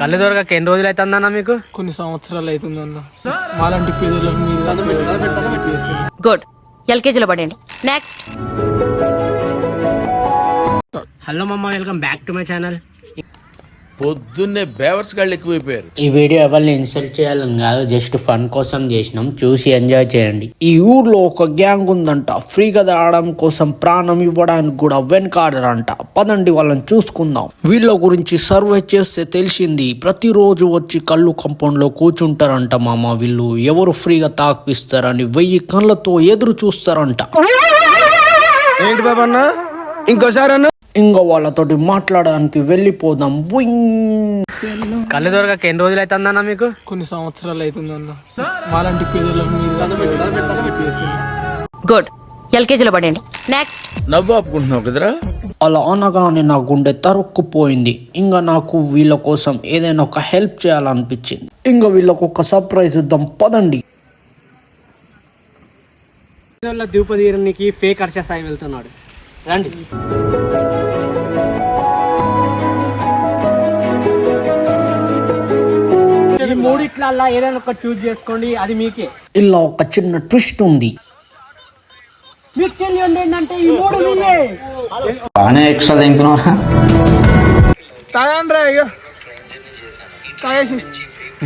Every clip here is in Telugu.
కళ్ళు దొరకక ఎన్ని రోజులు అవుతుందన్న మీకు? కొన్ని సంవత్సరాలు అవుతుందన్న. మాలాంటి పేదలకు మీరు గుడ్. ఎల్కేజీలో పడండి. నెక్స్ట్. హలో మమ్మ, welcome back to my channel. పొద్దున్నే బేవర్స్ గాళ్ళు ఎక్కువైపోయారు. ఈ వీడియో ఎవరిని ఇన్సల్ట్ చేయాలని కాదు, జస్ట్ ఫన్ కోసం చేసినాం. చూసి ఎంజాయ్ చేయండి. ఈ ఊర్లో ఒక గ్యాంగ్ ఉందంట, ఫ్రీగా తాగడం కోసం ప్రాణం ఇవ్వడానికి కూడా వెనకాడరంట. పదండి వాళ్ళని చూసుకుందాం. వీళ్ళ గురించి సర్వే చేస్తే తెలిసింది, ప్రతిరోజు వచ్చి కళ్ళు కంపౌండ్ లో కూర్చుంటారంట మామ. వీళ్ళు ఎవరు ఫ్రీగా తాకిపిస్తారని 1000 కళ్ళతో ఎదురు చూస్తారంట. ఏంటి బాబన్న, ఇంకోసారి ఇంకా వాళ్ళతోటి మాట్లాడడానికి వెళ్ళిపోదాం. కళ్ళు దొరకక ఎన్ని రోజులు అవుతుందన్న మీకు? కొన్ని సంవత్సరాలు అవుతుందన్న. మాలాంటి పేదలకు మీరు గుడ్. ఎల్కేజీలో పడండి. నెక్స్ట్. నవ్వు ఆపుకుంటున్నావు కదరా. అలా అనగానే నా గుండె తరుక్కుపోయింది. ఇంకా నాకు వీళ్ళ కోసం ఏదైనా ఒక హెల్ప్ చేయాలనిపించింది. ఇంకా వీళ్ళకు ఒక సర్ప్రైజ్ ఇద్దాం, పదండి. ద్రౌపదికి ఫేక్ హర్ష సాయి వెళ్తున్నాడు, రండి. ఈ మూడిట్లల్లా ఏదైనా ఒక చూస్ చేసుకోండి, అది మీకే. ఇలా ఒక చిన్న ట్విస్ట్ ఉంది. మీకు తెలియండి ఏంటంటే ఈ మూడు మీయే. ఎక్స్ట్రా తింటున్నా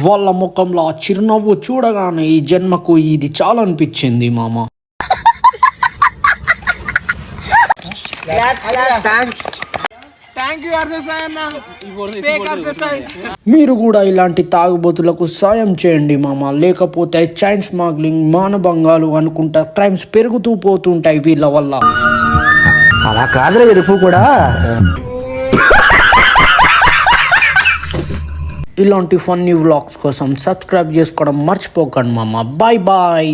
వాళ్ళ ముఖంలో ఆ చిరునవ్వు చూడగానే ఈ జన్మకు ఇది చాలా అనిపించింది మామ. మీరు కూడా ఇలాంటి తాగుబోతులకు సాయం చేయండి మామ. లేకపోతే చైన్ స్మగ్లింగ్, మానభంగాలు అనుకుంటా క్రైమ్స్ పెరుగుతూ పోతుంటాయి వీళ్ళ వల్ల. అలా కాదులే ఎరుపు కూడా. ఇలాంటి ఫన్నీ వ్లాగ్స్ కోసం సబ్స్క్రైబ్ చేసుకోవడం మర్చిపోకండి మామ. Bye bye.